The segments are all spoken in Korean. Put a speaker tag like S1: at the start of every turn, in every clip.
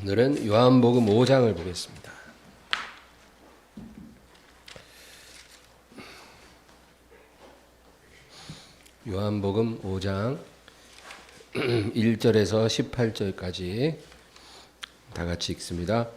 S1: 오늘은 요한복음 5장을 보겠습니다. 요한복음 5장 1절에서 18절까지 다 같이 읽습니다.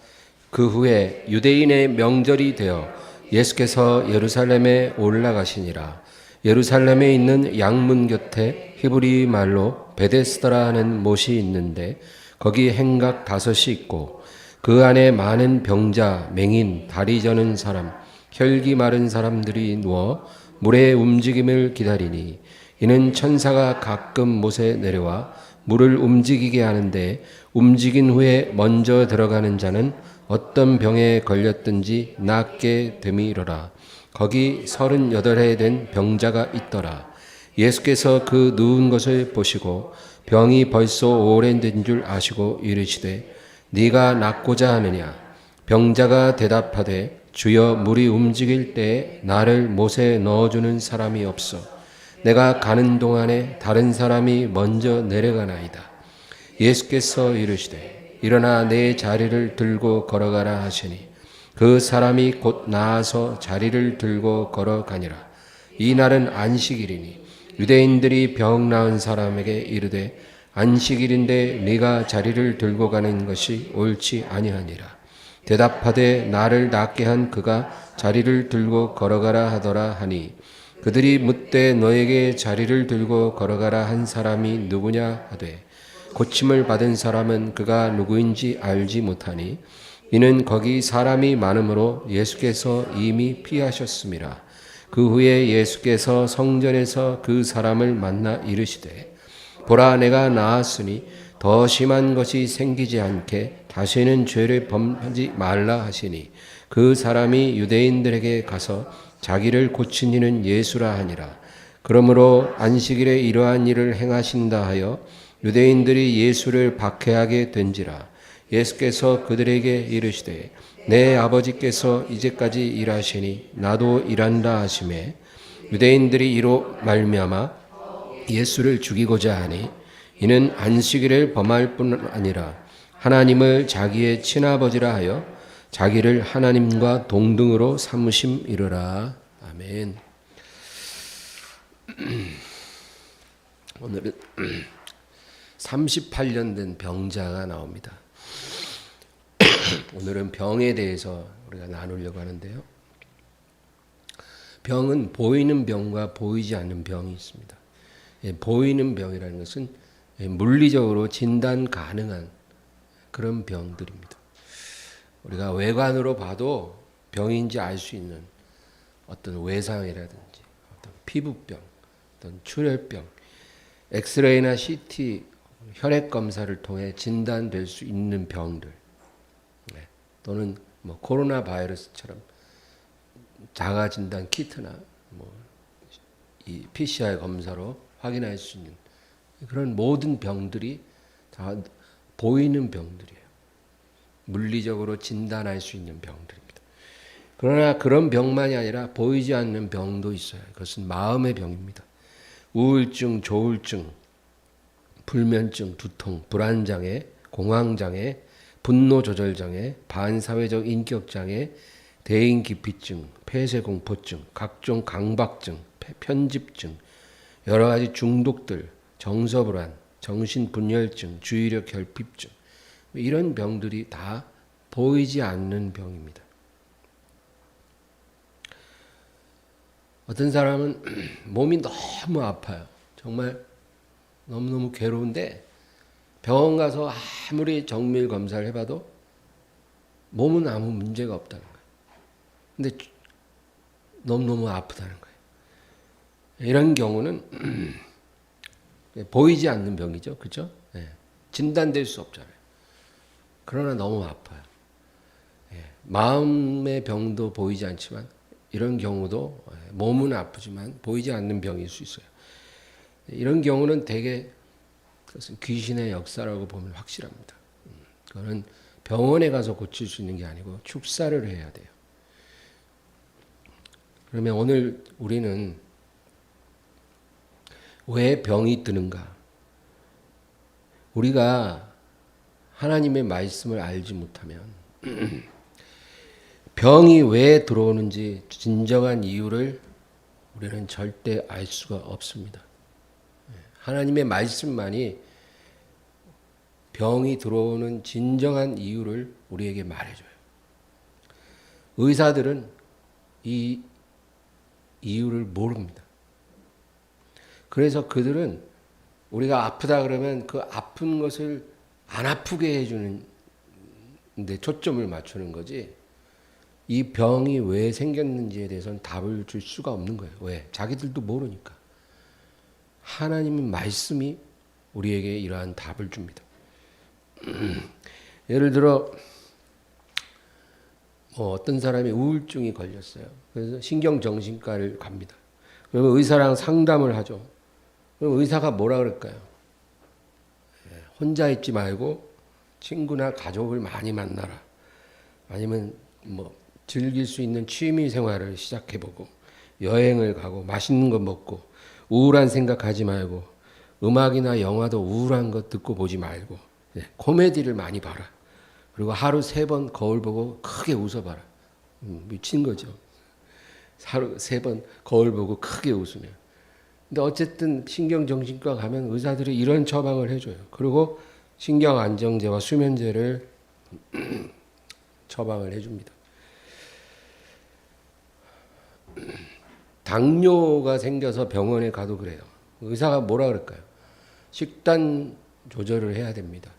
S1: 그 후에 유대인의 명절이 되어 예수께서 예루살렘에 올라가시니라. 예루살렘에 있는 양문 곁에 히브리 말로 베데스다라 하는 못이 있는데 거기 행각 5이 있고 그 안에 많은 병자, 맹인, 다리 저는 사람, 혈기 마른 사람들이 누워 물의 움직임을 기다리니 이는 천사가 가끔 못에 내려와 물을 움직이게 하는데 움직인 후에 먼저 들어가는 자는 어떤 병에 걸렸든지 낫게 됨이로라. 거기 38해 된 병자가 있더라. 예수께서 그 누운 것을 보시고 병이 벌써 오래된 줄 아시고 이르시되 네가 낫고자 하느냐. 병자가 대답하되 주여 물이 움직일 때에 나를 못에 넣어주는 사람이 없어 내가 가는 동안에 다른 사람이 먼저 내려가나이다. 예수께서 이르시되 일어나 내 자리를 들고 걸어가라 하시니 그 사람이 곧 나아서 자리를 들고 걸어가니라. 이 날은 안식일이니 유대인들이 병 나은 사람에게 이르되 안식일인데 네가 자리를 들고 가는 것이 옳지 아니하니라. 대답하되 나를 낫게 한 그가 자리를 들고 걸어가라 하더라 하니 그들이 묻되 너에게 자리를 들고 걸어가라 한 사람이 누구냐 하되 고침을 받은 사람은 그가 누구인지 알지 못하니 이는 거기 사람이 많으므로 예수께서 이미 피하셨음이라. 그 후에 예수께서 성전에서 그 사람을 만나 이르시되 보라 내가 나았으니 더 심한 것이 생기지 않게 다시는 죄를 범하지 말라 하시니 그 사람이 유대인들에게 가서 자기를 고친 이는 예수라 하니라. 그러므로 안식일에 이러한 일을 행하신다 하여 유대인들이 예수를 박해하게 된지라. 예수께서 그들에게 이르시되 내 아버지께서 이제까지 일하시니 나도 일한다 하시매 유대인들이 이로 말미암아 예수를 죽이고자 하니 이는 안식일을 범할 뿐 아니라 하나님을 자기의 친아버지라 하여 자기를 하나님과 동등으로 삼으심이로라. 아멘. 오늘은 38년 된 병자가 나옵니다. 오늘은 병에 대해서 우리가 나누려고 하는데요. 병은 보이는 병과 보이지 않는 병이 있습니다. 보이는 병이라는 것은 물리적으로 진단 가능한 그런 병들입니다. 우리가 외관으로 봐도 병인지 알 수 있는 어떤 외상이라든지 어떤 피부병, 어떤 출혈병, 엑스레이나 CT, 혈액 검사를 통해 진단될 수 있는 병들, 또는 뭐 코로나 바이러스처럼 자가 진단 키트나 이 PCR 검사로 확인할 수 있는 그런 모든 병들이 다 보이는 병들이에요. 물리적으로 진단할 수 있는 병들입니다. 그러나 그런 병만이 아니라 보이지 않는 병도 있어요. 그것은 마음의 병입니다. 우울증, 조울증, 불면증, 두통, 불안장애, 공황장애, 분노조절장애, 반사회적 인격장애, 대인기피증, 폐쇄공포증, 각종 강박증, 편집증, 여러 가지 중독들, 정서불안, 정신분열증, 주의력 결핍증 이런 병들이 다 보이지 않는 병입니다. 어떤 사람은 몸이 너무 아파요. 정말 너무너무 괴로운데 병원 가서 아무리 정밀 검사를 해봐도 몸은 아무 문제가 없다는 거예요. 근데 너무너무 아프다는 거예요. 이런 경우는 보이지 않는 병이죠. 그렇죠? 진단될 수 없잖아요. 그러나 너무 아파요. 마음의 병도 보이지 않지만 이런 경우도 몸은 아프지만 보이지 않는 병일 수 있어요. 이런 경우는 대개 그것은 귀신의 역사라고 보면 확실합니다. 그거는 병원에 가서 고칠 수 있는 게 아니고 축사를 해야 돼요. 그러면 오늘 우리는 왜 병이 드는가? 우리가 하나님의 말씀을 알지 못하면 병이 왜 들어오는지 진정한 이유를 우리는 절대 알 수가 없습니다. 하나님의 말씀만이 병이 들어오는 진정한 이유를 우리에게 말해줘요. 의사들은 이 이유를 모릅니다. 그래서 그들은 우리가 아프다 그러면 그 아픈 것을 안 아프게 해주는 데 초점을 맞추는 거지, 이 병이 왜 생겼는지에 대해서는 답을 줄 수가 없는 거예요. 왜? 자기들도 모르니까. 하나님의 말씀이 우리에게 이러한 답을 줍니다. 예를 들어 어떤 사람이 우울증이 걸렸어요. 그래서 신경정신과를 갑니다. 그러면 의사랑 상담을 하죠. 그럼 의사가 뭐라 그럴까요? 혼자 있지 말고 친구나 가족을 많이 만나라. 아니면 즐길 수 있는 취미 생활을 시작해보고 여행을 가고 맛있는 거 먹고 우울한 생각하지 말고 음악이나 영화도 우울한 거 듣고 보지 말고 코미디를 많이 봐라. 그리고 하루 3번 거울 보고 크게 웃어봐라. 미친 거죠. 하루 3번 거울 보고 크게 웃으면. 근데 어쨌든 신경정신과 가면 의사들이 이런 처방을 해줘요. 그리고 신경안정제와 수면제를 처방을 해줍니다. 당뇨가 생겨서 병원에 가도 그래요. 의사가 뭐라 그럴까요? 식단 조절을 해야 됩니다.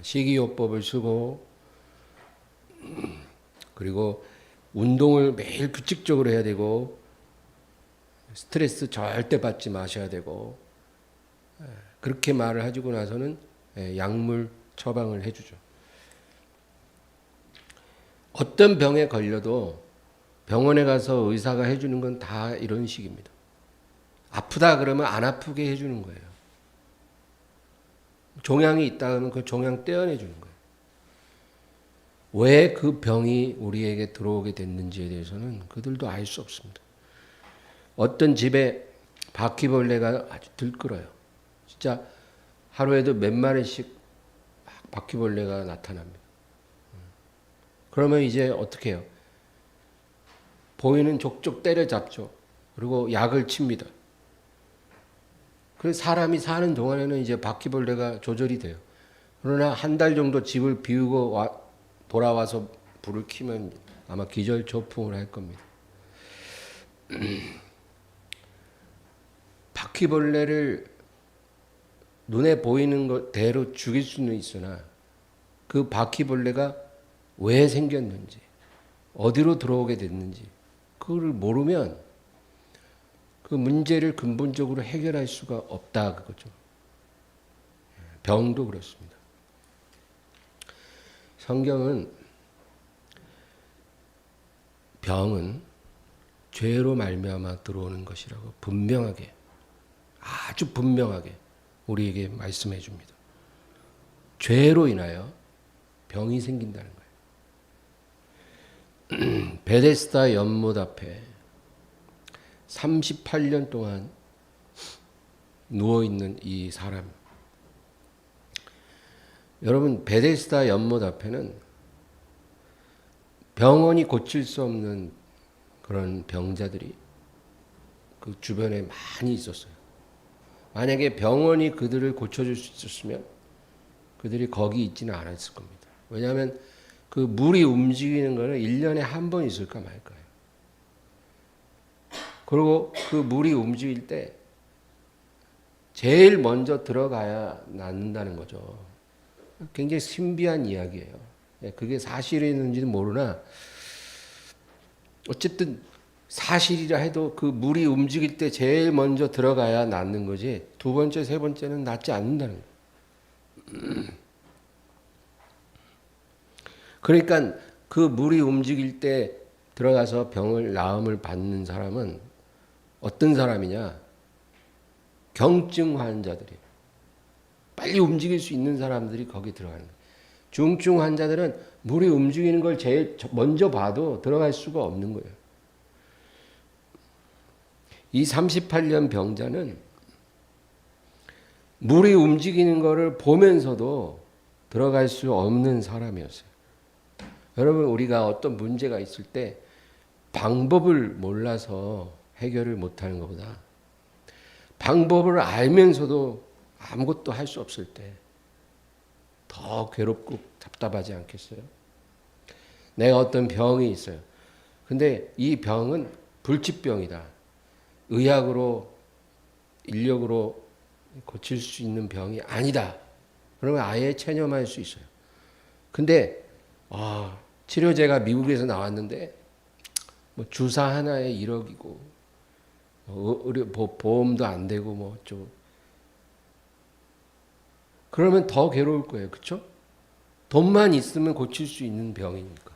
S1: 식이요법을 쓰고 그리고 운동을 매일 규칙적으로 해야 되고 스트레스 절대 받지 마셔야 되고, 그렇게 말을 해주고 나서는 약물 처방을 해주죠. 어떤 병에 걸려도 병원에 가서 의사가 해주는 건 다 이런 식입니다. 아프다 그러면 안 아프게 해주는 거예요. 종양이 있다 그러면 그 종양 떼어내주는 거예요. 왜 그 병이 우리에게 들어오게 됐는지에 대해서는 그들도 알 수 없습니다. 어떤 집에 바퀴벌레가 아주 들끓어요. 진짜 하루에도 몇 마리씩 바퀴벌레가 나타납니다. 그러면 이제 어떻게 해요? 보이는 족족 때려잡죠. 그리고 약을 칩니다. 그래서 사람이 사는 동안에는 이제 바퀴벌레가 조절이 돼요. 그러나 한 달 정도 집을 비우고 돌아와서 불을 켜면 아마 기절초풍을 할 겁니다. 바퀴벌레를 눈에 보이는 것대로 죽일 수는 있으나 그 바퀴벌레가 왜 생겼는지, 어디로 들어오게 됐는지 그거를 모르면 그 문제를 근본적으로 해결할 수가 없다 그거죠. 병도 그렇습니다. 성경은 병은 죄로 말미암아 들어오는 것이라고 분명하게, 아주 분명하게 우리에게 말씀해 줍니다. 죄로 인하여 병이 생긴다는 거예요. 베데스다 연못 앞에 38년 동안 누워있는 이 사람. 여러분, 베데스다 연못 앞에는 병원이 고칠 수 없는 그런 병자들이 그 주변에 많이 있었어요. 만약에 병원이 그들을 고쳐줄 수 있었으면 그들이 거기 있지는 않았을 겁니다. 왜냐하면 그 물이 움직이는 거는 1년에 한 번 있을까 말까요. 그리고 그 물이 움직일 때 제일 먼저 들어가야 낫는다는 거죠. 굉장히 신비한 이야기예요. 그게 사실이었는지는 모르나 어쨌든 사실이라 해도 그 물이 움직일 때 제일 먼저 들어가야 낫는 거지, 두 번째, 세 번째는 낫지 않는다는 거예요. 그러니까 그 물이 움직일 때 들어가서 나음을 받는 사람은 어떤 사람이냐? 경증 환자들이, 빨리 움직일 수 있는 사람들이 거기 들어가는 거예요. 중증 환자들은 물이 움직이는 걸 제일 먼저 봐도 들어갈 수가 없는 거예요. 이 38년 병자는 물이 움직이는 거를 보면서도 들어갈 수 없는 사람이었어요. 여러분, 우리가 어떤 문제가 있을 때 방법을 몰라서 해결을 못하는 것보다 방법을 알면서도 아무것도 할 수 없을 때 더 괴롭고 답답하지 않겠어요? 내가 어떤 병이 있어요. 근데 이 병은 불치병이다. 의학으로, 인력으로 고칠 수 있는 병이 아니다. 그러면 아예 체념할 수 있어요. 근데 치료제가 미국에서 나왔는데 뭐 주사 하나에 1억이고 의료 보험도 안 되고 뭐 좀 그러면 더 괴로울 거예요. 그렇죠? 돈만 있으면 고칠 수 있는 병이니까.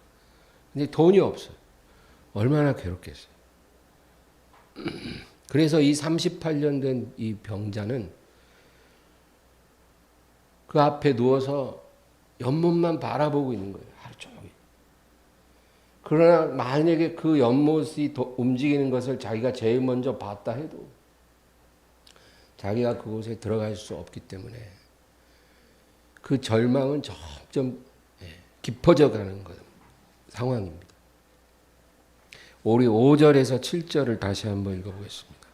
S1: 근데 돈이 없어요. 얼마나 괴롭겠어요. 그래서 이 38년 된 이 병자는 그 앞에 누워서 연못만 바라보고 있는 거예요. 하루 종일. 그러나 만약에 그 연못이 움직이는 것을 자기가 제일 먼저 봤다 해도 자기가 그곳에 들어갈 수 없기 때문에 그 절망은 점점 깊어져 가는 상황입니다. 우리 5절에서 7절을 다시 한번 읽어보겠습니다.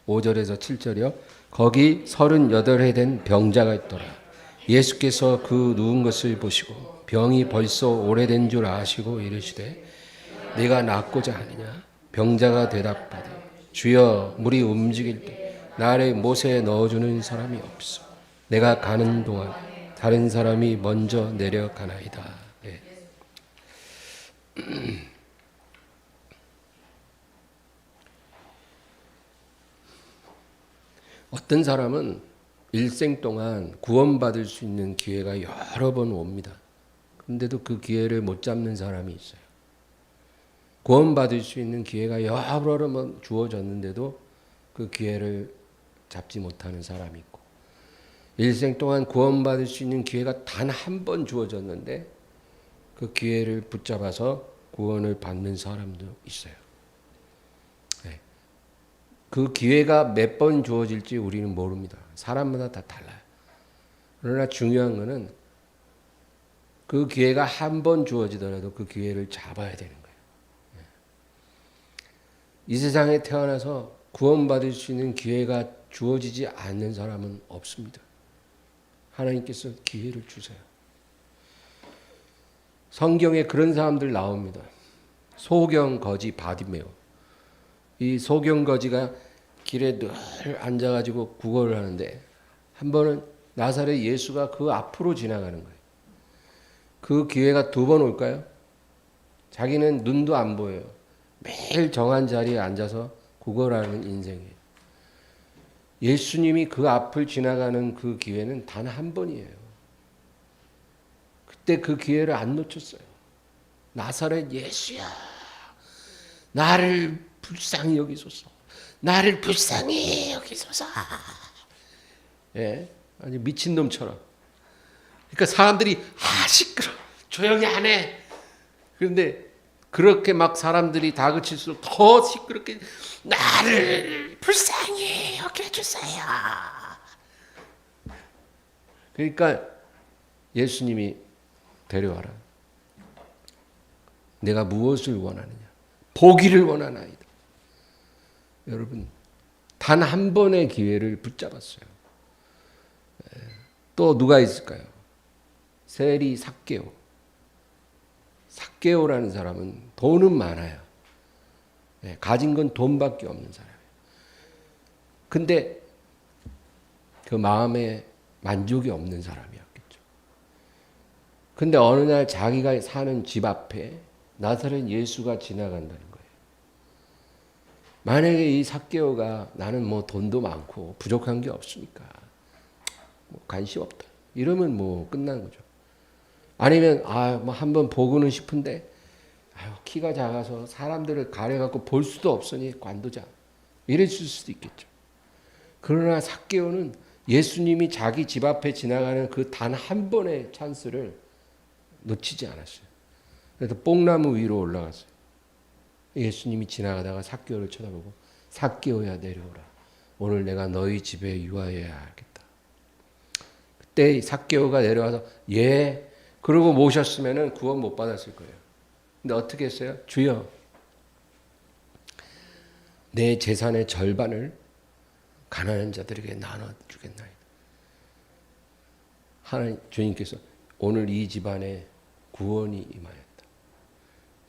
S1: 5절에서 7절이요. 거기 38해 된 병자가 있더라. 예수께서 그 누운 것을 보시고 병이 벌써 오래된 줄 아시고 이르시되 내가 낫고자 하느냐. 병자가 대답하되 주여 물이 움직일 때 나를 못에 넣어주는 사람이 없어. 내가 가는 동안 다른 사람이 먼저 내려가나이다. 네. 어떤 사람은 일생 동안 구원받을 수 있는 기회가 여러 번 옵니다. 그런데도 그 기회를 못 잡는 사람이 있어요. 구원받을 수 있는 기회가 여러 번 주어졌는데도 그 기회를 잡지 못하는 사람이 있고, 일생 동안 구원받을 수 있는 기회가 단 한 번 주어졌는데 그 기회를 붙잡아서 구원을 받는 사람도 있어요. 네. 그 기회가 몇 번 주어질지 우리는 모릅니다. 사람마다 다 달라요. 그러나 중요한 것은 그 기회가 한 번 주어지더라도 그 기회를 잡아야 되는 거예요. 이 세상에 태어나서 구원받을 수 있는 기회가 주어지지 않는 사람은 없습니다. 하나님께서 기회를 주세요. 성경에 그런 사람들 나옵니다. 소경 거지 바디메오. 이 소경 거지가 길에 늘 앉아가지고 구걸을 하는데 한 번은 나사렛 예수가 그 앞으로 지나가는 거예요. 그 기회가 두 번 올까요? 자기는 눈도 안 보여요. 매일 정한 자리에 앉아서 구걸하는 인생이에요. 예수님이 그 앞을 지나가는 그 기회는 단 한 번이에요. 그때 그 기회를 안 놓쳤어요. 나사렛 예수야, 나를 불쌍히 여기소서. 나를 불쌍히 여기소서. 예, 아니 미친놈처럼. 그러니까 사람들이 시끄러, 조용히 안 해. 그런데 그렇게 막 사람들이 다그칠수록 더 시끄럽게 나를 불쌍히 여겨주세요. 그러니까 예수님이 데려와라. 내가 무엇을 원하느냐? 보기를 원하나이다. 여러분, 단 한 번의 기회를 붙잡았어요. 또 누가 있을까요? 세리 삭개오. 삭개오라는 사람은 돈은 많아요. 가진 건 돈밖에 없는 사람이에요. 근데 그 마음에 만족이 없는 사람이었겠죠. 근데 어느 날 자기가 사는 집 앞에 나사렛 예수가 지나간다는 거예요. 만약에 이 삭개오가 나는 뭐 돈도 많고 부족한 게 없으니까 뭐 관심 없다. 이러면 뭐 끝난 거죠. 아니면 뭐 한번 보고는 싶은데 키가 작아서 사람들을 가려갖고 볼 수도 없으니 관두자. 이랬을 수도 있겠죠. 그러나 삭개오는 예수님이 자기 집 앞에 지나가는 그 단 한 번의 찬스를 놓치지 않았어요. 그래서 뽕나무 위로 올라갔어요. 예수님이 지나가다가 삭개오를 쳐다보고 삭개오야 내려오라. 오늘 내가 너희 집에 유하여야 하겠다. 그때 삭개오가 내려와서 예, 그러고 모셨으면은 구원 못 받았을 거예요. 근데 어떻게 했어요? 주여, 내 재산의 절반을 가난한 자들에게 나눠 주겠나이다. 하나님 주님께서 오늘 이 집안에 구원이 임하였다.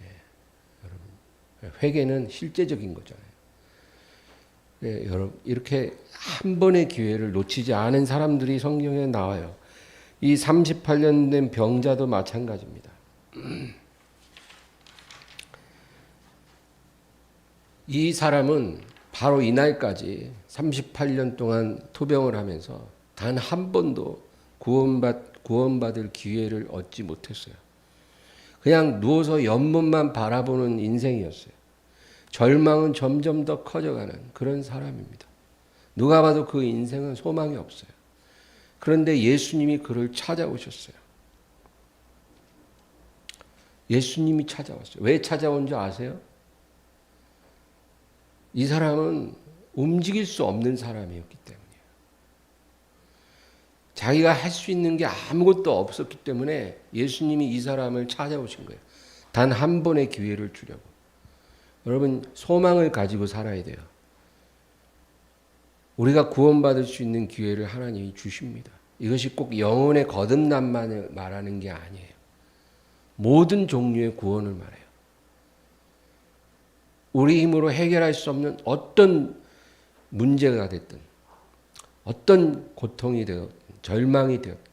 S1: 예, 여러분, 회개는 실제적인 거잖아요. 예, 여러분, 이렇게 한 번의 기회를 놓치지 않은 사람들이 성경에 나와요. 이 38년 된 병자도 마찬가지입니다. 이 사람은 바로 이날까지 38년 동안 토병을 하면서 단 한 번도 구원받을 기회를 얻지 못했어요. 그냥 누워서 연못만 바라보는 인생이었어요. 절망은 점점 더 커져가는 그런 사람입니다. 누가 봐도 그 인생은 소망이 없어요. 그런데 예수님이 그를 찾아오셨어요. 예수님이 찾아왔어요. 왜 찾아온 줄 아세요? 이 사람은 움직일 수 없는 사람이었기 때문이에요. 자기가 할 수 있는 게 아무것도 없었기 때문에 예수님이 이 사람을 찾아오신 거예요. 단 한 번의 기회를 주려고. 여러분, 소망을 가지고 살아야 돼요. 우리가 구원받을 수 있는 기회를 하나님이 주십니다. 이것이 꼭 영혼의 거듭남만을 말하는 게 아니에요. 모든 종류의 구원을 말해요. 우리 힘으로 해결할 수 없는 어떤 문제가 됐든, 어떤 고통이 되었든, 절망이 되었든,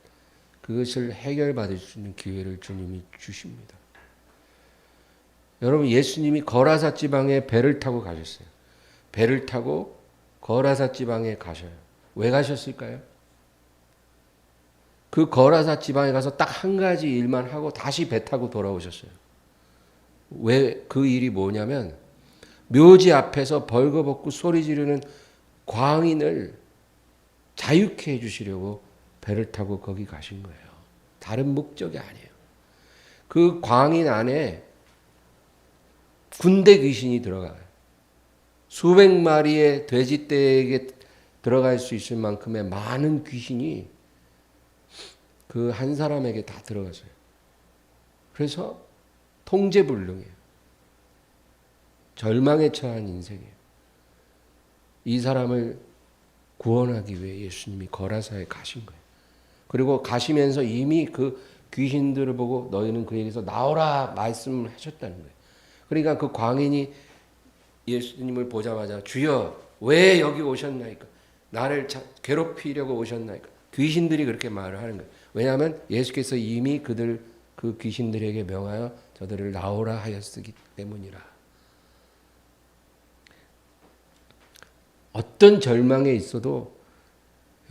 S1: 그것을 해결받을 수 있는 기회를 주님이 주십니다. 여러분, 예수님이 거라사 지방에 배를 타고 가셨어요. 배를 타고 거라사 지방에 가셔요. 왜 가셨을까요? 그 거라사 지방에 가서 딱 한 가지 일만 하고 다시 배 타고 돌아오셨어요. 왜 그 일이 뭐냐면 묘지 앞에서 벌거벗고 소리 지르는 광인을 자유케 해주시려고 배를 타고 거기 가신 거예요. 다른 목적이 아니에요. 그 광인 안에 군대 귀신이 들어가요. 수백 마리의 돼지떼에게 들어갈 수 있을 만큼의 많은 귀신이 그 한 사람에게 다 들어갔어요. 그래서 통제불능이에요. 절망에 처한 인생이에요. 이 사람을 구원하기 위해 예수님이 거라사에 가신 거예요. 그리고 가시면서 이미 그 귀신들을 보고 너희는 그에게서 나오라 말씀을 하셨다는 거예요. 그러니까 그 광인이 예수님을 보자마자 주여 왜 여기 오셨나이까? 나를 괴롭히려고 오셨나이까? 귀신들이 그렇게 말을 하는 거예요. 왜냐하면 예수께서 이미 그 귀신들에게 명하여 저들을 나오라 하였기 때문이라. 어떤 절망에 있어도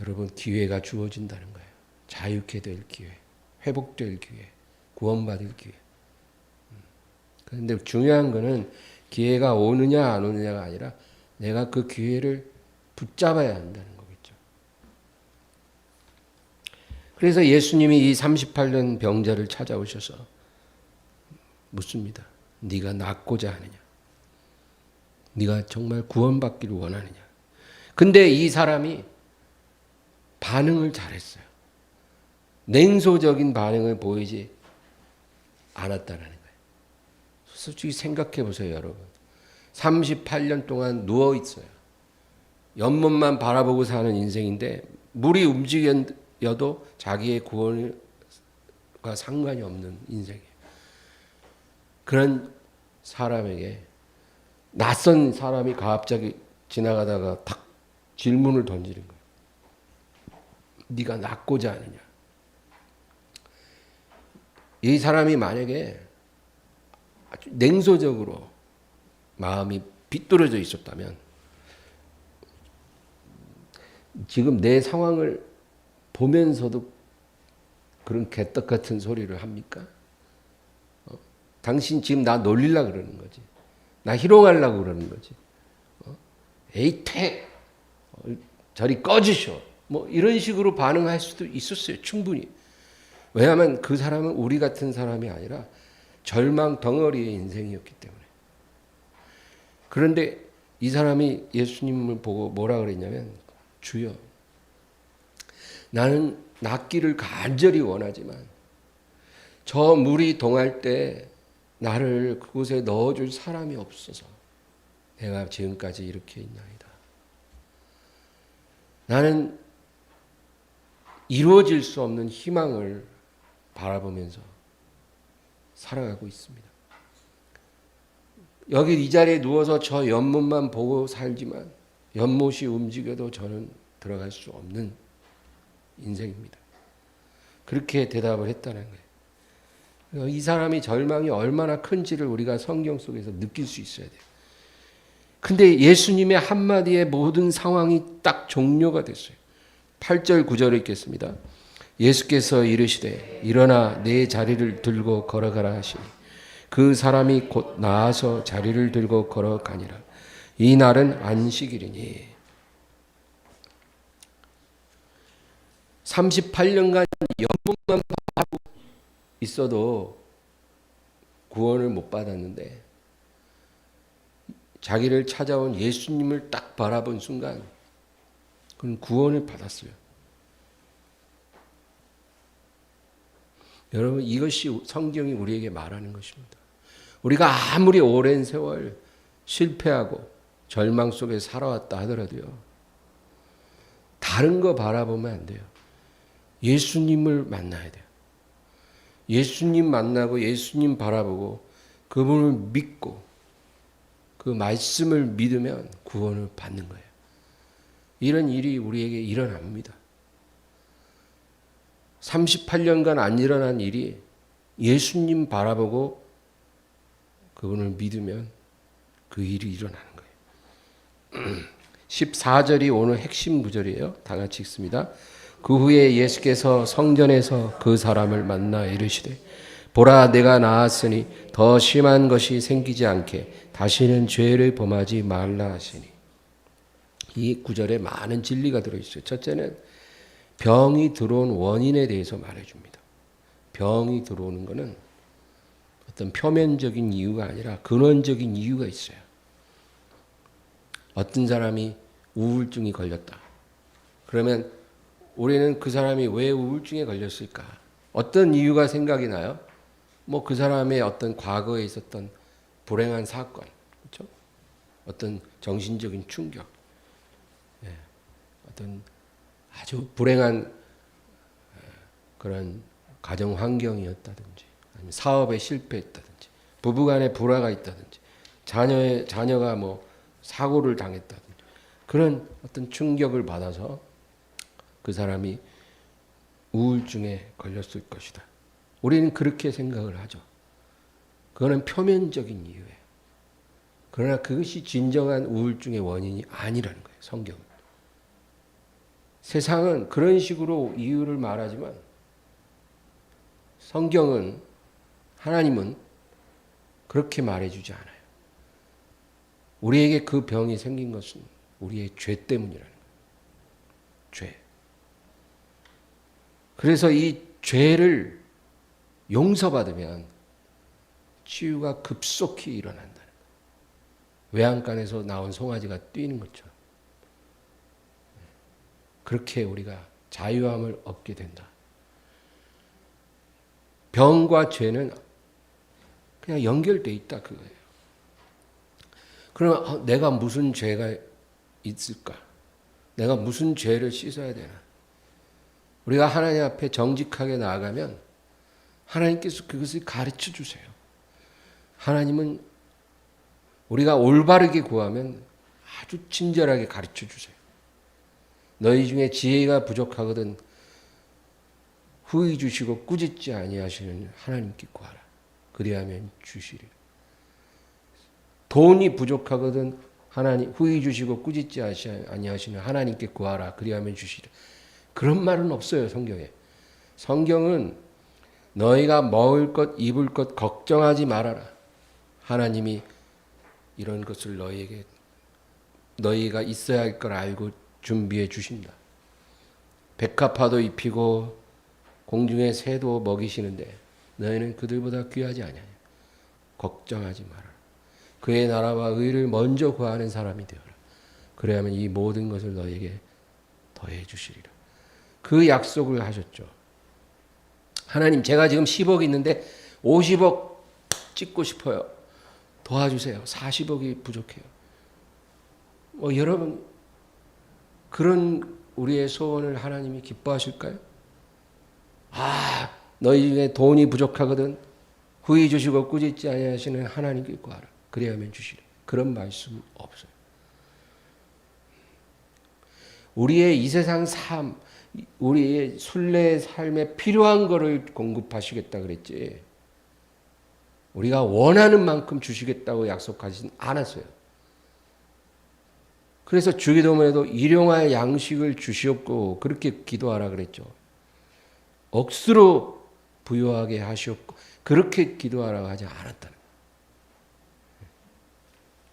S1: 여러분 기회가 주어진다는 거예요. 자유케 될 기회, 회복될 기회, 구원받을 기회. 그런데 중요한 거는 기회가 오느냐 안 오느냐가 아니라 내가 그 기회를 붙잡아야 한다는 거겠죠. 그래서 예수님이 이 38년 병자를 찾아오셔서 묻습니다. 네가 낫고자 하느냐? 네가 정말 구원받기를 원하느냐? 근데 이 사람이 반응을 잘했어요. 냉소적인 반응을 보이지 않았다는 거예요. 솔직히 생각해 보세요, 여러분. 38년 동안 누워 있어요. 연못만 바라보고 사는 인생인데 물이 움직여도 자기의 구원과 상관이 없는 인생이에요. 그런 사람에게 낯선 사람이 갑자기 지나가다가 탁 질문을 던지는 거예요. 네가 낫고자 하느냐? 이 사람이 만약에 아주 냉소적으로 마음이 비뚤어져 있었다면 지금 내 상황을 보면서도 그런 개떡 같은 소리를 합니까? 당신 지금 나 놀리려고 그러는 거지. 나 희롱하려고 그러는 거지. 에이 퇴! 저리 꺼지셔. 뭐 이런 식으로 반응할 수도 있었어요. 충분히. 왜냐하면 그 사람은 우리 같은 사람이 아니라 절망 덩어리의 인생이었기 때문에. 그런데 이 사람이 예수님을 보고 뭐라 그랬냐면 주여 나는 낫기를 간절히 원하지만 저 물이 동할 때 나를 그곳에 넣어줄 사람이 없어서 내가 지금까지 이렇게 있나이다. 나는 이루어질 수 없는 희망을 바라보면서 살아가고 있습니다. 여기 이 자리에 누워서 저 연못만 보고 살지만 연못이 움직여도 저는 들어갈 수 없는 인생입니다. 그렇게 대답을 했다는 거예요. 이 사람이 절망이 얼마나 큰지를 우리가 성경 속에서 느낄 수 있어야 돼요. 근데 예수님의 한마디에 모든 상황이 딱 종료가 됐어요. 8절 9절을 읽겠습니다. 예수께서 이르시되 일어나 내 자리를 들고 걸어가라 하시니 그 사람이 곧 나아서 자리를 들고 걸어가니라. 이 날은 안식일이니. 38년간 연못만 바라보고 있어도 구원을 못 받았는데 자기를 찾아온 예수님을 딱 바라본 순간 그는 구원을 받았어요. 여러분, 이것이 성경이 우리에게 말하는 것입니다. 우리가 아무리 오랜 세월 실패하고 절망 속에 살아왔다 하더라도요, 다른 거 바라보면 안 돼요. 예수님을 만나야 돼요. 예수님 만나고 예수님 바라보고 그분을 믿고 그 말씀을 믿으면 구원을 받는 거예요. 이런 일이 우리에게 일어납니다. 38년간 안 일어난 일이 예수님 바라보고 그분을 믿으면 그 일이 일어나는 거예요. 14절이 오늘 핵심 구절이에요. 다 같이 읽습니다. 그 후에 예수께서 성전에서 그 사람을 만나 이르시되 보라 내가 나았으니 더 심한 것이 생기지 않게 다시는 죄를 범하지 말라 하시니. 이 구절에 많은 진리가 들어있어요. 첫째는 병이 들어온 원인에 대해서 말해줍니다. 병이 들어오는 것은 어떤 표면적인 이유가 아니라 근원적인 이유가 있어요. 어떤 사람이 우울증이 걸렸다. 그러면 우리는 그 사람이 왜 우울증에 걸렸을까? 어떤 이유가 생각이 나요? 뭐 그 사람의 어떤 과거에 있었던 불행한 사건, 그렇죠? 어떤 정신적인 충격, 어떤 아주 불행한 그런 가정 환경이었다든지, 아니면 사업에 실패했다든지, 부부간에 불화가 있다든지, 자녀가 뭐 사고를 당했다든지, 그런 어떤 충격을 받아서 그 사람이 우울증에 걸렸을 것이다. 우리는 그렇게 생각을 하죠. 그거는 표면적인 이유예요. 그러나 그것이 진정한 우울증의 원인이 아니라는 거예요. 성경은. 세상은 그런 식으로 이유를 말하지만 성경은, 하나님은 그렇게 말해주지 않아요. 우리에게 그 병이 생긴 것은 우리의 죄 때문이라는 거예요. 죄. 그래서 이 죄를 용서받으면 치유가 급속히 일어난다는 거예요. 외양간에서 나온 송아지가 뛰는 것처럼. 그렇게 우리가 자유함을 얻게 된다. 병과 죄는 그냥 연결되어 있다 그거예요. 그럼 내가 무슨 죄가 있을까? 내가 무슨 죄를 씻어야 되나? 우리가 하나님 앞에 정직하게 나아가면 하나님께서 그것을 가르쳐 주세요. 하나님은 우리가 올바르게 구하면 아주 친절하게 가르쳐 주세요. 너희 중에 지혜가 부족하거든 후히 주시고 꾸짖지 아니하시는 하나님께 구하라. 그리하면 주시리라. 돈이 부족하거든 하나님 후히 주시고 꾸짖지 아니하시는 하나님께 구하라. 그리하면 주시리라. 그런 말은 없어요, 성경에. 성경은 너희가 먹을 것, 입을 것 걱정하지 말아라. 하나님이 이런 것을 너희가 있어야 할 걸 알고 준비해 주신다. 백합화도 입히고 공중의 새도 먹이시는데 너희는 그들보다 귀하지 아니하냐. 걱정하지 마라. 그의 나라와 의를 먼저 구하는 사람이 되어라. 그래야만 이 모든 것을 너희에게 더해 주시리라. 그 약속을 하셨죠. 하나님, 제가 지금 10억 있는데 50억 찍고 싶어요. 도와주세요. 40억이 부족해요. 여러분, 그런 우리의 소원을 하나님이 기뻐하실까요? 너희 중에 돈이 부족하거든 후히 주시고 꾸짖지 아니하시는 하나님께 구하라. 그래야만 주시리. 그런 말씀 없어요. 우리의 이 세상 삶, 우리의 순례의 삶에 필요한 것을 공급하시겠다 그랬지. 우리가 원하는 만큼 주시겠다고 약속하진 않았어요. 그래서 주기도문에도 일용할 양식을 주시옵고 그렇게 기도하라 그랬죠. 억수로 부유하게 하시옵고 그렇게 기도하라고 하지 않았다는 거예요.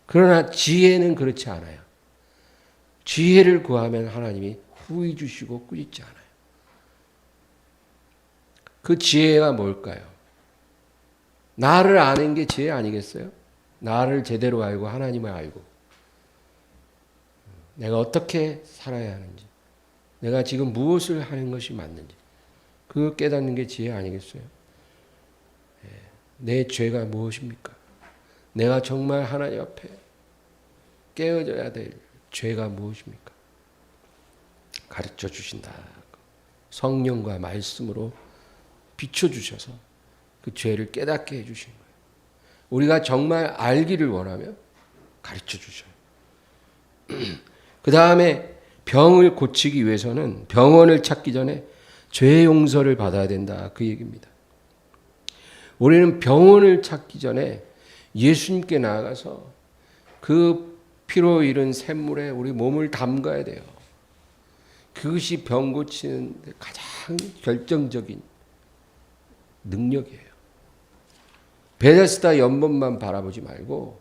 S1: 그러나 지혜는 그렇지 않아요. 지혜를 구하면 하나님이 후히 주시고 꾸짖지 않아요. 그 지혜가 뭘까요? 나를 아는 게 지혜 아니겠어요? 나를 제대로 알고 하나님을 알고 내가 어떻게 살아야 하는지, 내가 지금 무엇을 하는 것이 맞는지 그걸 깨닫는 게 지혜 아니겠어요? 내 죄가 무엇입니까? 내가 정말 하나님 앞에 깨어져야 될 죄가 무엇입니까? 가르쳐 주신다. 성령과 말씀으로 비춰주셔서 그 죄를 깨닫게 해주신 거예요. 우리가 정말 알기를 원하면 가르쳐 주셔요. 그 다음에 병을 고치기 위해서는 병원을 찾기 전에 죄 용서를 받아야 된다. 그 얘기입니다. 우리는 병원을 찾기 전에 예수님께 나아가서 그 피로 이른 샘물에 우리 몸을 담가야 돼요. 그것이 병 고치는 데 가장 결정적인 능력이에요. 베데스다 연못만 바라보지 말고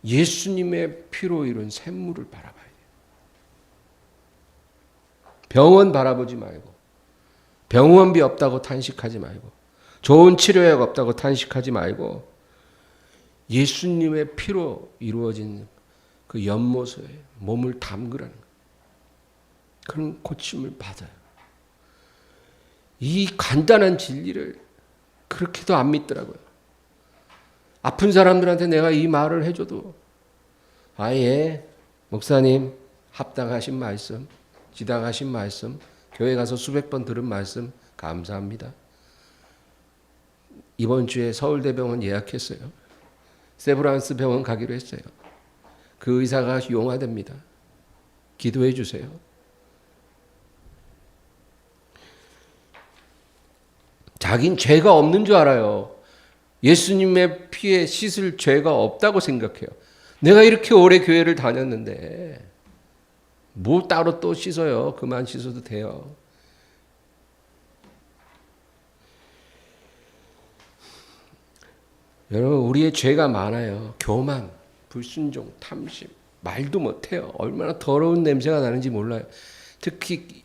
S1: 예수님의 피로 이룬 샘물을 바라봐야 돼요. 병원 바라보지 말고 병원비 없다고 탄식하지 말고 좋은 치료약 없다고 탄식하지 말고 예수님의 피로 이루어진 그 연못에 몸을 담그라는 거예요. 그런 고침을 받아요. 이 간단한 진리를 그렇게도 안 믿더라고요. 아픈 사람들한테 내가 이 말을 해줘도 예, 목사님 합당하신 말씀, 지당하신 말씀, 교회 가서 수백 번 들은 말씀 감사합니다. 이번 주에 서울대병원 예약했어요. 세브란스 병원 가기로 했어요. 그 의사가 용화됩니다. 기도해 주세요. 자긴 죄가 없는 줄 알아요. 예수님의 피에 씻을 죄가 없다고 생각해요. 내가 이렇게 오래 교회를 다녔는데 뭐 따로 또 씻어요. 그만 씻어도 돼요. 여러분, 우리의 죄가 많아요. 교만, 불순종, 탐심, 말도 못해요. 얼마나 더러운 냄새가 나는지 몰라요. 특히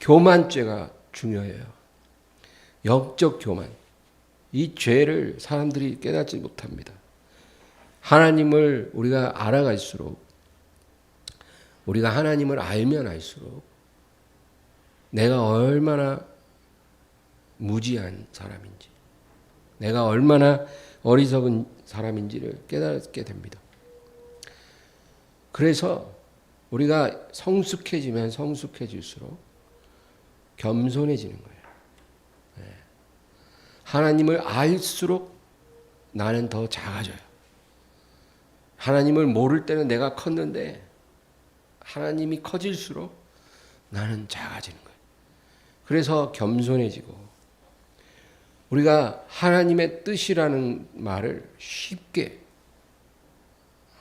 S1: 교만죄가 중요해요. 영적 교만. 이 죄를 사람들이 깨닫지 못합니다. 하나님을 우리가 알아갈수록, 우리가 하나님을 알면 알수록 내가 얼마나 무지한 사람인지, 내가 얼마나 어리석은 사람인지를 깨닫게 됩니다. 그래서 우리가 성숙해지면 성숙해질수록 겸손해지는 거예요. 하나님을 알수록 나는 더 작아져요. 하나님을 모를 때는 내가 컸는데 하나님이 커질수록 나는 작아지는 거예요. 그래서 겸손해지고 우리가 하나님의 뜻이라는 말을 쉽게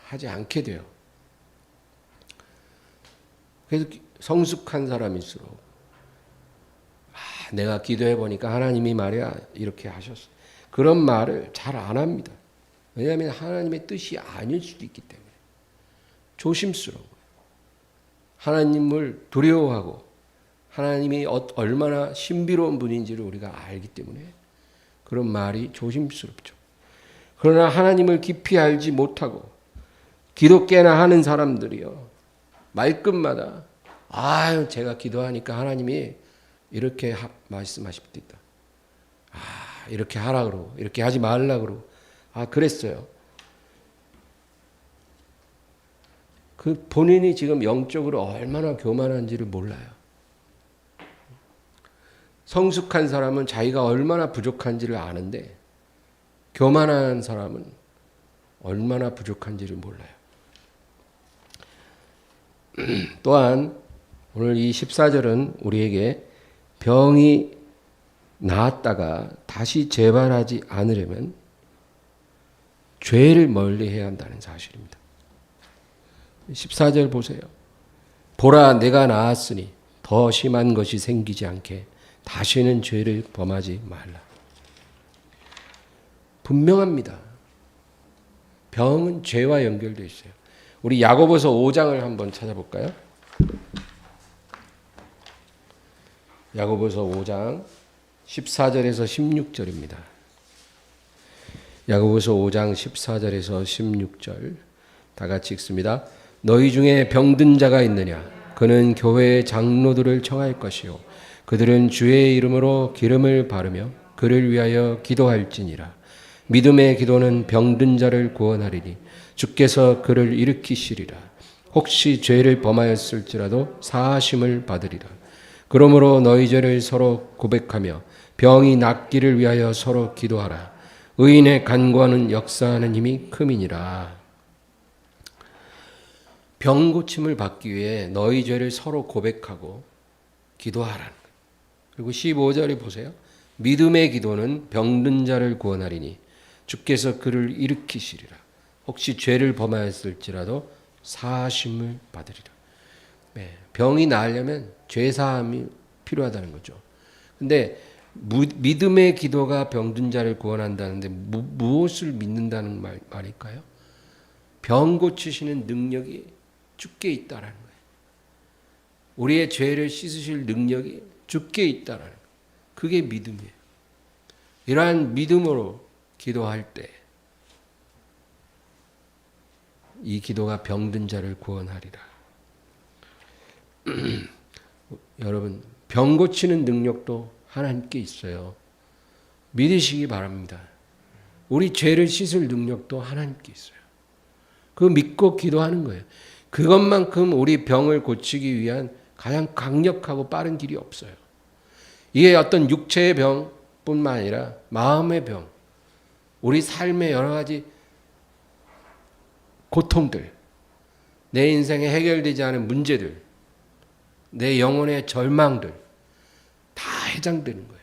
S1: 하지 않게 돼요. 그래서 성숙한 사람일수록 내가 기도해 보니까 하나님이 말이야 이렇게 하셨어. 그런 말을 잘 안 합니다. 왜냐하면 하나님의 뜻이 아닐 수도 있기 때문에 조심스러워요. 하나님을 두려워하고 하나님이 얼마나 신비로운 분인지를 우리가 알기 때문에 그런 말이 조심스럽죠. 그러나 하나님을 깊이 알지 못하고 기독교나 하는 사람들이요 말끝마다 제가 기도하니까 하나님이 이렇게 말씀하실 때 있다. 이렇게 하라 그러고 이렇게 하지 말라 그러고 그랬어요. 그 본인이 지금 영적으로 얼마나 교만한지를 몰라요. 성숙한 사람은 자기가 얼마나 부족한지를 아는데 교만한 사람은 얼마나 부족한지를 몰라요. 또한 오늘 이 14절은 우리에게 병이 나았다가 다시 재발하지 않으려면 죄를 멀리해야 한다는 사실입니다. 14절 보세요. 보라 내가 나았으니 더 심한 것이 생기지 않게 다시는 죄를 범하지 말라. 분명합니다. 병은 죄와 연결되어 있어요. 우리 야고보서 5장을 한번 찾아볼까요? 야고보서 5장 14절에서 16절입니다. 야고보서 5장 14절에서 16절 다 같이 읽습니다. 너희 중에 병든 자가 있느냐? 그는 교회의 장로들을 청할 것이요 그들은 주의 이름으로 기름을 바르며 그를 위하여 기도할지니라. 믿음의 기도는 병든 자를 구원하리니 주께서 그를 일으키시리라. 혹시 죄를 범하였을지라도 사하심을 받으리라. 그러므로 너희 죄를 서로 고백하며 병이 낫기를 위하여 서로 기도하라. 의인의 간구하는 역사하는 힘이 큼이니라. 병 고침을 받기 위해 너희 죄를 서로 고백하고 기도하라는 거예요. 그리고 15절에 보세요. 믿음의 기도는 병든 자를 구원하리니 주께서 그를 일으키시리라. 혹시 죄를 범하였을지라도 사하심을 받으리라. 병이 나으려면 죄사함이 필요하다는 거죠. 근데 믿음의 기도가 병든 자를 구원한다는데 무엇을 믿는다는 말일까요? 병 고치시는 능력이 주께 있다라는 거예요. 우리의 죄를 씻으실 능력이 주께 있다라는 거예요. 그게 믿음이에요. 이러한 믿음으로 기도할 때 이 기도가 병든 자를 구원하리라. 여러분, 병 고치는 능력도 하나님께 있어요. 믿으시기 바랍니다. 우리 죄를 씻을 능력도 하나님께 있어요. 그거 믿고 기도하는 거예요. 그것만큼 우리 병을 고치기 위한 가장 강력하고 빠른 길이 없어요. 이게 어떤 육체의 병뿐만 아니라 마음의 병, 우리 삶의 여러 가지 고통들, 내 인생에 해결되지 않은 문제들, 내 영혼의 절망들 다 해장되는 거예요.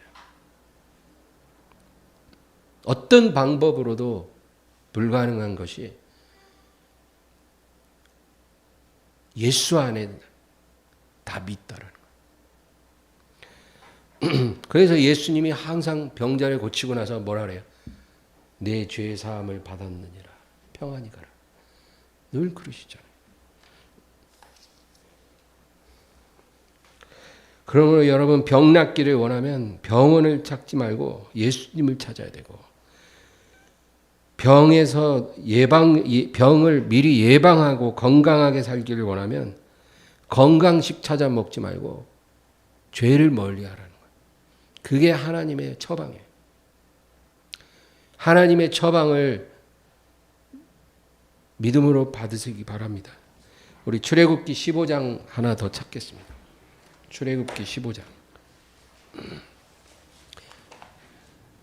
S1: 어떤 방법으로도 불가능한 것이 예수 안에 답이 있다라는 거예요. 그래서 예수님이 항상 병자를 고치고 나서 뭐라 그래요? 내 죄 사함을 받았느니라. 평안히 가라. 늘 그러시잖아요. 그러므로 여러분 병 낫기를 원하면 병원을 찾지 말고 예수님을 찾아야 되고 병에서 병을 미리 예방하고 건강하게 살기를 원하면 건강식 찾아 먹지 말고 죄를 멀리하라는 거예요. 그게 하나님의 처방이에요. 하나님의 처방을 믿음으로 받으시기 바랍니다. 우리 출애굽기 15장 하나 더 찾겠습니다. 출애굽기 15장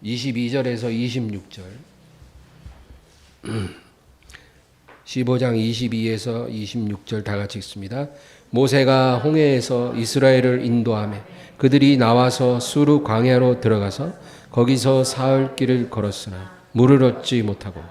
S1: 22절에서 26절 15장 22에서 26절 다 같이 읽습니다. 모세가 홍해에서 이스라엘을 인도하며 그들이 나와서 수르 광야로 들어가서 거기서 사흘 길을 걸었으나 물을 얻지 못하고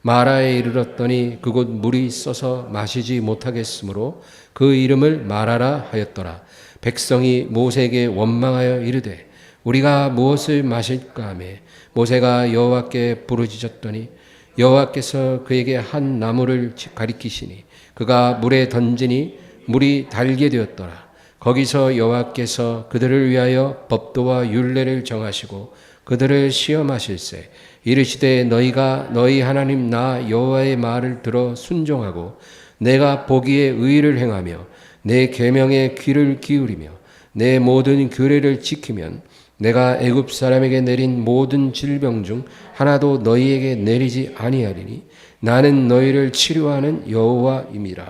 S1: 마라에 이르렀더니 그곳 물이 써서 마시지 못하겠으므로 그 이름을 마라라 하였더라. 백성이 모세에게 원망하여 이르되 우리가 무엇을 마실까 하며 모세가 여호와께 부르짖었더니 여호와께서 그에게 한 나무를 가리키시니 그가 물에 던지니 물이 달게 되었더라. 거기서 여호와께서 그들을 위하여 법도와 율례를 정하시고 그들을 시험하실세 이르시되 너희가 너희 하나님 나 여호와의 말을 들어 순종하고 내가 보기에 의를 행하며 내 계명에 귀를 기울이며 내 모든 규례를 지키면 내가 애굽 사람에게 내린 모든 질병 중 하나도 너희에게 내리지 아니하리니 나는 너희를 치료하는 여호와임이라.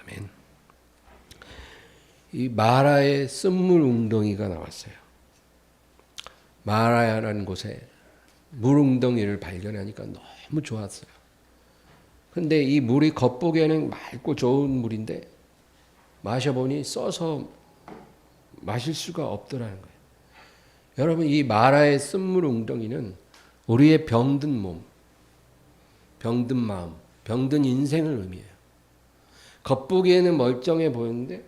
S1: 아멘. 이 마라의 쓴물 웅덩이가 나왔어요. 마라야라는 곳에 물 웅덩이를 발견하니까 너무 좋았어요. 근데 이 물이 겉보기에는 맑고 좋은 물인데 마셔보니 써서 마실 수가 없더라는 거예요. 여러분, 이 마라의 쓴물 웅덩이는 우리의 병든 몸, 병든 마음, 병든 인생을 의미해요. 겉보기에는 멀쩡해 보이는데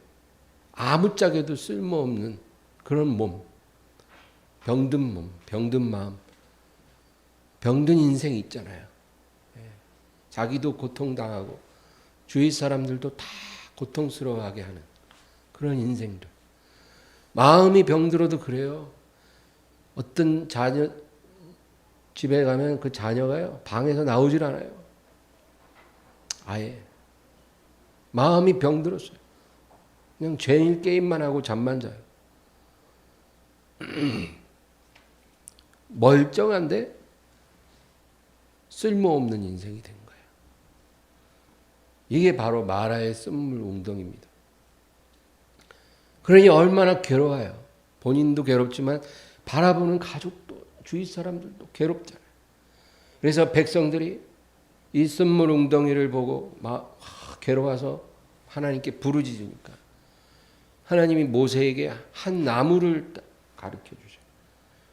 S1: 아무짝에도 쓸모없는 그런 몸, 병든 몸, 병든 마음, 병든 인생이 있잖아요. 자기도 고통당하고 주위 사람들도 다 고통스러워하게 하는 그런 인생들. 마음이 병들어도 그래요. 어떤 자녀 집에 가면 그 자녀가요, 방에서 나오질 않아요. 아예. 마음이 병들었어요. 그냥 죄일 게임만 하고 잠만 자요. 멀쩡한데 쓸모없는 인생이 된 거예요. 이게 바로 마라의 쓴물 웅덩이입니다. 그러니 얼마나 괴로워요. 본인도 괴롭지만 바라보는 가족도 주위 사람들도 괴롭잖아요. 그래서 백성들이 이 쓴물 웅덩이를 보고 막 괴로워서 하나님께 부르짖으니까 하나님이 모세에게 한 나무를 가르쳐 주셔요.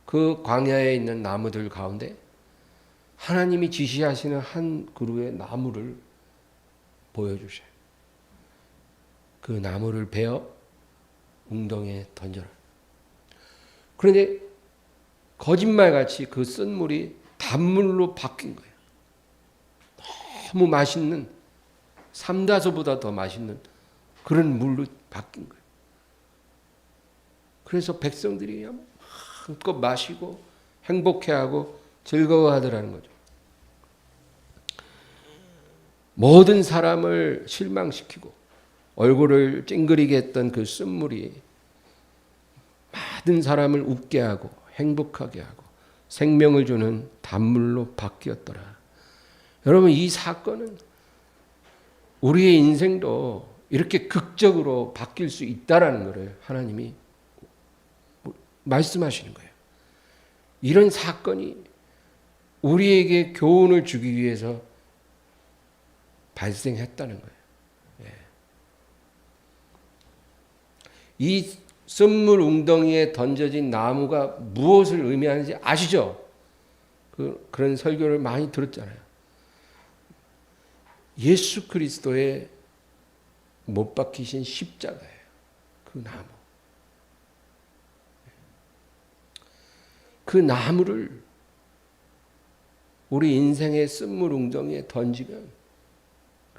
S1: 그 광야에 있는 나무들 가운데 하나님이 지시하시는 한 그루의 나무를 보여주셔요. 그 나무를 베어 웅덩이에 던져라. 그런데 거짓말같이 그 쓴물이 단물로 바뀐 거예요. 너무 맛있는, 삼다수보다 더 맛있는 그런 물로 바뀐 거예요. 그래서 백성들이 한껏 마시고 행복해하고 즐거워하더라는 거죠. 모든 사람을 실망시키고 얼굴을 찡그리게 했던 그 쓴물이 모든 사람을 웃게 하고 행복하게 하고 생명을 주는 단물로 바뀌었더라. 여러분, 이 사건은 우리의 인생도 이렇게 극적으로 바뀔 수 있다라는 것을 하나님이 말씀하시는 거예요. 이런 사건이 우리에게 교훈을 주기 위해서 발생했다는 거예요. 이 쓴물 웅덩이에 던져진 나무가 무엇을 의미하는지 아시죠? 그런 설교를 많이 들었잖아요. 예수 그리스도의 못 박히신 십자가예요. 그 나무. 그 나무를 우리 인생의 쓴물 웅덩이에 던지면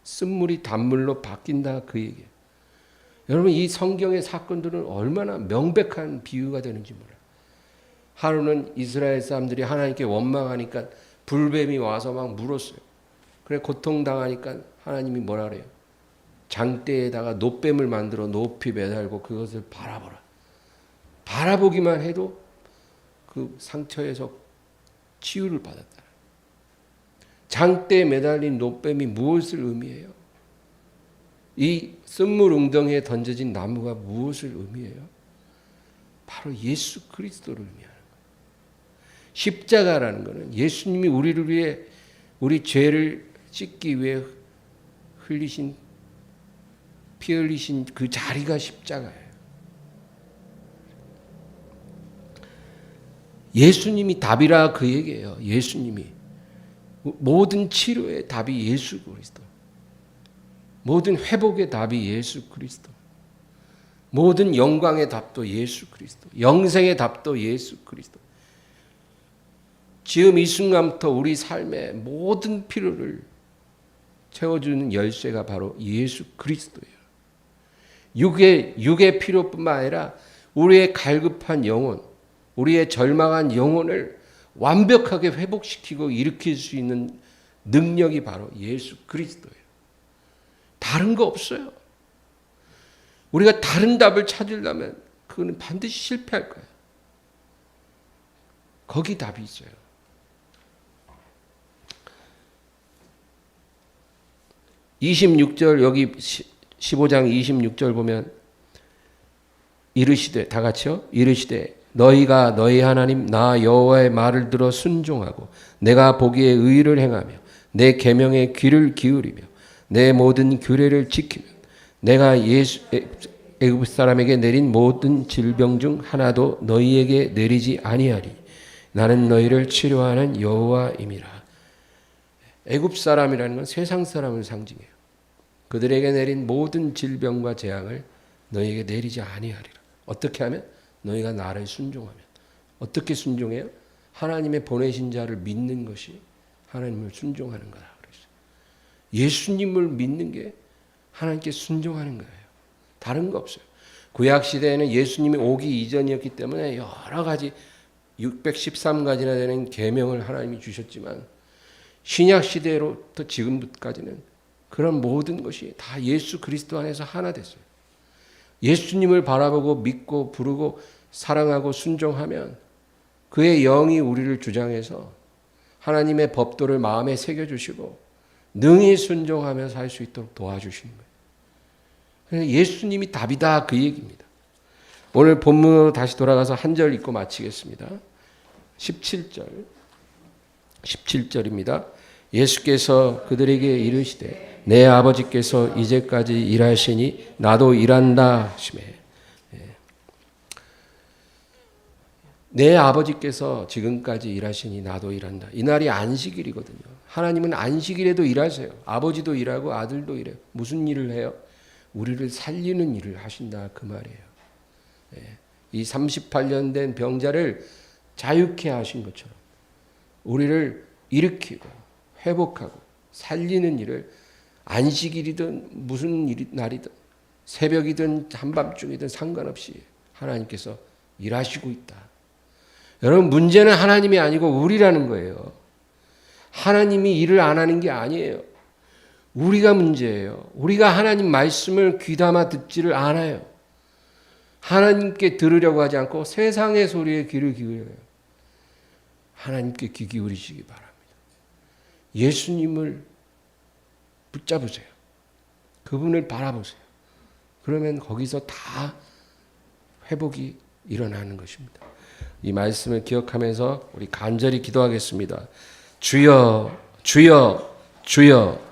S1: 쓴물이 단물로 바뀐다, 그 얘기예요. 여러분, 이 성경의 사건들은 얼마나 명백한 비유가 되는지 몰라요. 하루는 이스라엘 사람들이 하나님께 원망하니까 불뱀이 와서 막 물었어요. 그래 고통당하니까 하나님이 뭐라 그래요? 장대에다가 놋뱀을 만들어 높이 매달고 그것을 바라보라. 바라보기만 해도 그 상처에서 치유를 받았다. 장대에 매달린 놋뱀이 무엇을 의미해요? 이 쓴물 웅덩이에 던져진 나무가 무엇을 의미해요? 바로 예수 그리스도를 의미하는 거예요. 십자가라는 것은 예수님이 우리를 위해 우리 죄를 씻기 위해 흘리신 피 흘리신 그 자리가 십자가예요. 예수님이 답이라 그 얘기예요. 예수님이 모든 치료의 답이 예수 그리스도. 모든 회복의 답이 예수 그리스도. 모든 영광의 답도 예수 그리스도. 영생의 답도 예수 그리스도. 지금 이 순간부터 우리 삶의 모든 필요를 채워주는 열쇠가 바로 예수 그리스도예요. 육의 필요뿐만 아니라 우리의 갈급한 영혼, 우리의 절망한 영혼을 완벽하게 회복시키고 일으킬 수 있는 능력이 바로 예수 그리스도예요. 다른 거 없어요. 우리가 다른 답을 찾으려면 그거는 반드시 실패할 거예요. 거기 답이 있어요. 26절 여기 15장 26절 보면 이르시되 다 같이요. 이르시되 너희가 너희 하나님 나 여호와의 말을 들어 순종하고 내가 보기에 의를 행하며 내 계명에 귀를 기울이며 내 모든 규례를 지키면 내가 애굽 사람에게 내린 모든 질병 중 하나도 너희에게 내리지 아니하리. 나는 너희를 치료하는 여호와임이라. 애굽 사람이라는 건 세상 사람을 상징해요. 그들에게 내린 모든 질병과 재앙을 너희에게 내리지 아니하리라. 어떻게 하면? 너희가 나를 순종하면. 어떻게 순종해요? 하나님의 보내신 자를 믿는 것이 하나님을 순종하는 거다. 그랬어요. 예수님을 믿는 게 하나님께 순종하는 거예요. 다른 거 없어요. 구약 시대에는 예수님이 오기 이전이었기 때문에 여러 가지 613가지나 되는 계명을 하나님이 주셨지만 신약 시대로부터 지금까지는 그런 모든 것이 다 예수 그리스도 안에서 하나 됐어요. 예수님을 바라보고 믿고 부르고 사랑하고 순종하면 그의 영이 우리를 주장해서 하나님의 법도를 마음에 새겨주시고 능히 순종하며 살 수 있도록 도와주시는 거예요. 그래서 예수님이 답이다 그 얘기입니다. 오늘 본문으로 다시 돌아가서 한 절 읽고 마치겠습니다. 17절입니다. 예수께서 그들에게 이르시되 내 아버지께서 이제까지 일하시니 나도 일한다 하시매. 내 아버지께서 지금까지 일하시니 나도 일한다. 이날이 안식일이거든요. 하나님은 안식일에도 일하세요. 아버지도 일하고 아들도 일해요. 무슨 일을 해요? 우리를 살리는 일을 하신다 그 말이에요. 이 38년 된 병자를 자유케 하신 것처럼 우리를 일으키고 회복하고 살리는 일을 안식일이든 무슨 날이든 새벽이든 한밤중이든 상관없이 하나님께서 일하시고 있다. 여러분 문제는 하나님이 아니고 우리라는 거예요. 하나님이 일을 안 하는 게 아니에요. 우리가 문제예요. 우리가 하나님 말씀을 귀담아 듣지를 않아요. 하나님께 들으려고 하지 않고 세상의 소리에 귀를 기울여요. 하나님께 귀 기울이시기 바랍니다. 예수님을 붙잡으세요. 그분을 바라보세요. 그러면 거기서 다 회복이 일어나는 것입니다. 이 말씀을 기억하면서 우리 간절히 기도하겠습니다. 주여, 주여, 주여.